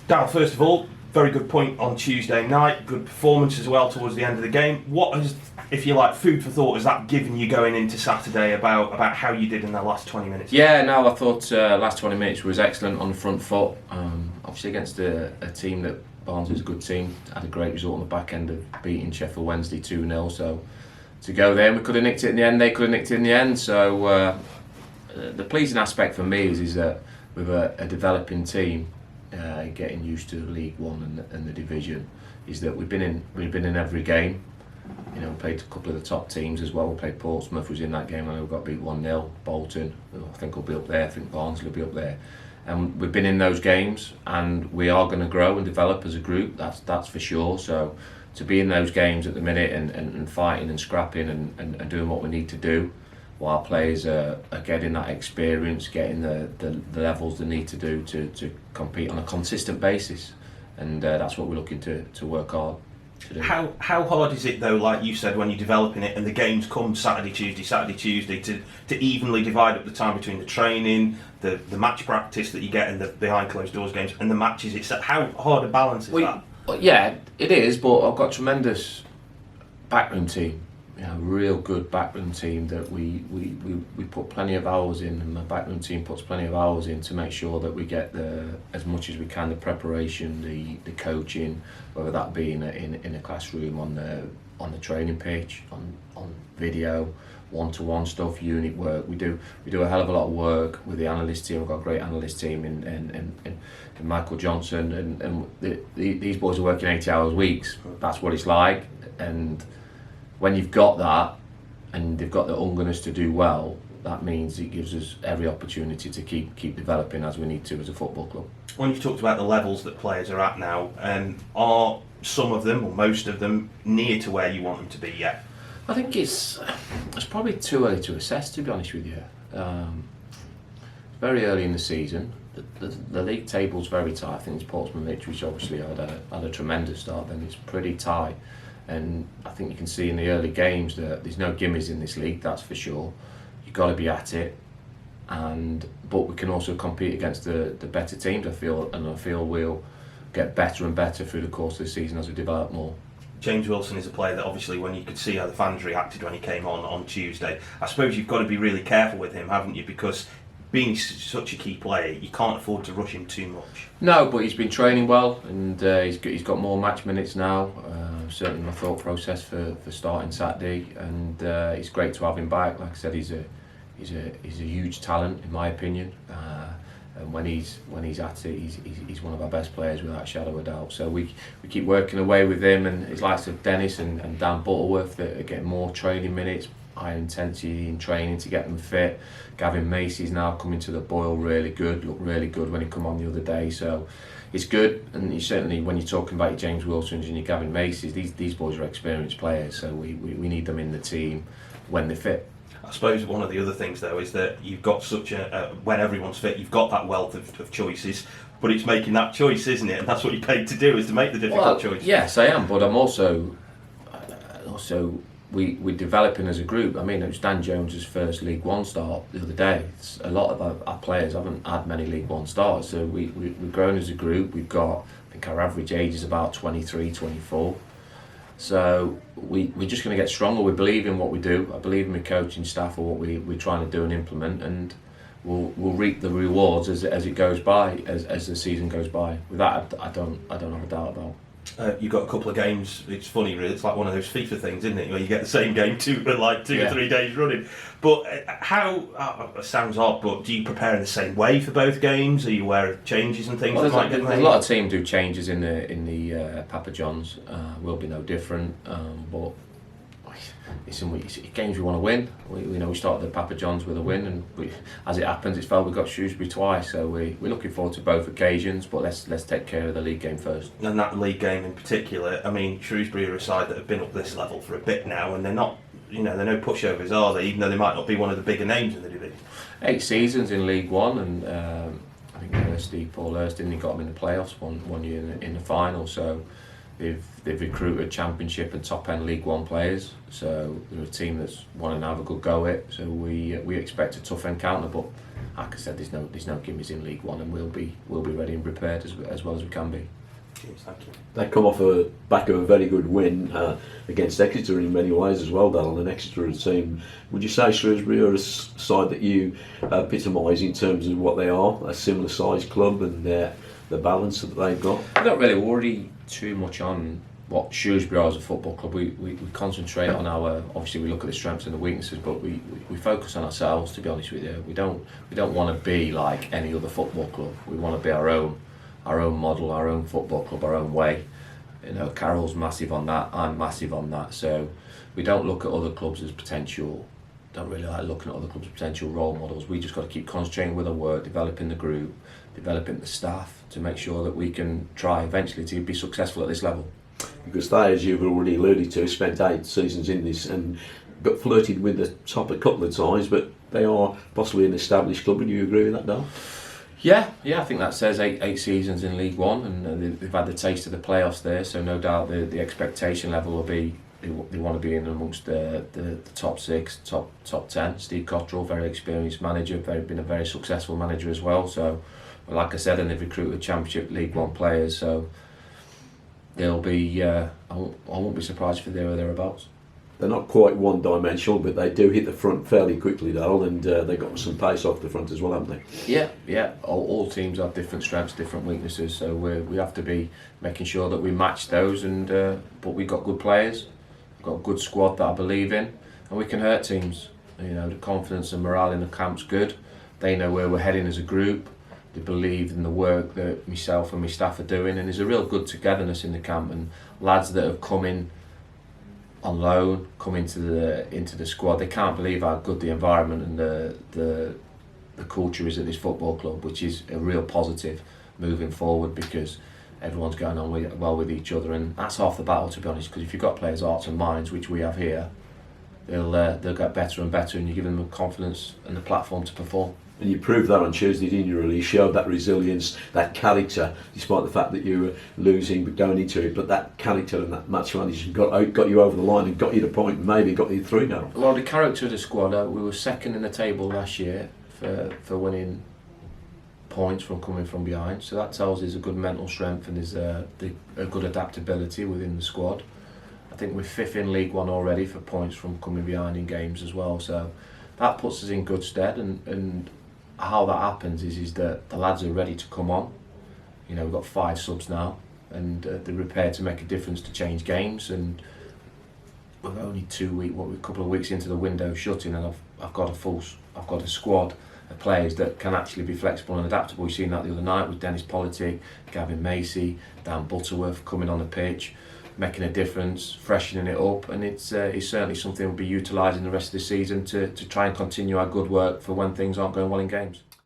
Darrell, first of all, very good point on Tuesday night. Good performance as well towards the end of the game. What has, if you like, food for thought has that given you going into Saturday about how you did in the last 20 minutes? Yeah, no, I thought last 20 minutes was excellent on the front foot. Obviously against a team that Barnes is a good team. Had a great result on the back end of beating Sheffield Wednesday 2-0. So to go there, we could have nicked it in the end. They could have nicked it in the end. So the pleasing aspect for me is that with a developing team, getting used to League One and the division, is that we've been in every game. You know, we played a couple of the top teams as well. We played Portsmouth, who was in that game. I know we got beat 1-0. Bolton, I think will be up there. I think Barnsley will be up there. And we've been in those games, and we are going to grow and develop as a group. That's for sure. So to be in those games at the minute and fighting and scrapping and doing what we need to do, while players are getting that experience, getting the levels they need to do to compete on a consistent basis, and that's what we're looking to work hard to do. How hard is it though, like you said, when you're developing it and the games come Saturday, Tuesday, to evenly divide up the time between the training, the match practice that you get in the behind closed doors games and the matches itself? How hard a balance is that? Yeah, it is, but I've got a tremendous backroom team. You know, real good backroom team that we put plenty of hours in, and the backroom team puts plenty of hours in to make sure that we get as much as we can, the preparation, the coaching, whether that be in a classroom, on the training pitch, on video, one-to-one stuff, unit work. We do a hell of a lot of work with the analyst team. We've got a great analyst team in Michael Johnson, and these boys are working 80 hours weeks. That's what it's like, and when you've got that and they've got the hungerness to do well, that means it gives us every opportunity to keep developing as we need to as a football club. When you've talked about the levels that players are at now, are some of them or most of them near to where you want them to be yet? I think it's probably too early to assess, to be honest with you. Very early in the season. The league table's very tight. I think it's Portsmouth, which obviously had a tremendous start, then it's pretty tight. And I think you can see in the early games that there's no gimmies in this league, that's for sure. You've got to be at it, but we can also compete against the better teams, I feel we'll get better and better through the course of the season as we develop more. James Wilson is a player that obviously, when you could see how the fans reacted when he came on Tuesday, I suppose you've got to be really careful with him, haven't you? Because being such a key player, you can't afford to rush him too much. No, but he's been training well, and he's got more match minutes now. Certainly my thought process for starting Saturday, and it's great to have him back. Like I said, he's a huge talent in my opinion, and when he's at it, he's one of our best players without a shadow of a doubt. So we keep working away with him, and his likes of Dennis and Dan Butterworth that are getting more training minutes, high intensity in training to get them fit. Gavin Macy's now coming to the boil, looked really good when he come on the other day. So it's good, and you certainly, when you're talking about your James Wilsons and your Gavin Macy's, these boys are experienced players, so we need them in the team when they're fit. I suppose one of the other things though is that you've got such when everyone's fit, you've got that wealth of choices, but it's making that choice, isn't it? And that's what you're paid to do, is to make the difficult choice. Yes, I am, but I'm also we're developing as a group. I mean, it was Dan Jones's first League One start the other day. A lot of our players haven't had many League One starts, so we've grown as a group. We've got, I think our average age is about 23, 24. So we're just going to get stronger. We believe in what we do. I believe in my coaching staff or what we're trying to do and implement, and we'll reap the rewards as it goes by, as the season goes by. With that, I don't have a doubt about. You've got a couple of games. It's funny, really. It's like one of those FIFA things, isn't it? Where you get the same game two or 3 days running. But how? Sounds odd, but do you prepare in the same way for both games? Are you aware of changes and things that might get made? A lot of teams do changes in the Papa John's. Will be no different. But it's games we want to win. We started the Papa John's with a win, and as it happens, it's felt we got Shrewsbury twice. So we're looking forward to both occasions. But let's take care of the league game first. And that league game in particular. I mean, Shrewsbury are a side that have been up this level for a bit now, and they're not. They're no pushovers, are they? Even though they might not be one of the bigger names in the division. 8 seasons in League One, and I think Paul Hurst didn't he got them in the playoffs one year in the final. So they've recruited Championship and top end League One players. So they're a team that's wanting to have a good go at it. So we expect a tough encounter, but like I said, there's no gimmies in League One, and we'll be ready and prepared as well as we can be. Cheers, thank you. They come off a back of a very good win against Exeter in many ways as well, Darrell. And Exeter are a team. Would you say Shrewsbury are a side that you epitomise in terms of what they are, a similar sized club and the balance that they've got? I don't really worry too much on what Shrewsbury are as a football club. We concentrate on our, obviously we look at the strengths and the weaknesses, but we focus on ourselves, to be honest with you. We don't want to be like any other football club. We want to be our own model, our own football club, our own way. You know, Carol's massive on that, I'm massive on that, so we don't look at other clubs as potential, don't really like looking at other clubs as potential role models. We just got to keep concentrating with our work, developing the group, developing the staff to make sure that we can try eventually to be successful at this level. Because they, as you've already alluded to, spent 8 seasons in this and got flirted with the top a couple of times, but they are possibly an established club. Would you agree with that, Darrell? Yeah, I think that says eight seasons in League One, and they've had the taste of the playoffs there, so no doubt the expectation level will be they want to be in amongst the top 6, top 10. Steve Cottrell, very experienced manager, been a very successful manager as well. So, like I said, and they've recruited Championship League One players, so they'll be. I won't be surprised if they're there or thereabouts. They're not quite one-dimensional, but they do hit the front fairly quickly, Darrell, and they've got some pace off the front as well, haven't they? Yeah. All teams have different strengths, different weaknesses, so we have to be making sure that we match those. And but we've got good players, we've got a good squad that I believe in, and we can hurt teams. You know, the confidence and morale in the camp's good. They know where we're heading as a group. They believe in the work that myself and my staff are doing, and there's a real good togetherness in the camp. And lads that have come in on loan, come into the squad, they can't believe how good the environment and the culture is at this football club, which is a real positive moving forward, because everyone's going on well with each other, and that's half the battle, to be honest. Because if you've got players' hearts and minds, which we have here, they'll get better and better, and you give them the confidence and the platform to perform. And you proved that on Tuesday, didn't you? Really, you showed that resilience, that character, despite the fact that you were losing but going into it. But that character and that match management got you over the line and got you the point, and maybe got you through now. Well, the character of the squad, we were second in the table last year for winning points from coming from behind. So that tells us there's a good mental strength and there's a good adaptability within the squad. I think we're 5th in League One already for points from coming behind in games as well. So that puts us in good stead, and how that happens is that the lads are ready to come on. You know, we've got 5 subs now, and they're prepared to make a difference to change games. And we're only a couple of weeks into the window shutting, and I've got a squad of players that can actually be flexible and adaptable. We've seen that the other night with Dennis Politic, Gavin Macy, Dan Butterworth coming on the pitch, making a difference, freshening it up, and it's certainly something we'll be utilising the rest of the season to try and continue our good work for when things aren't going well in games.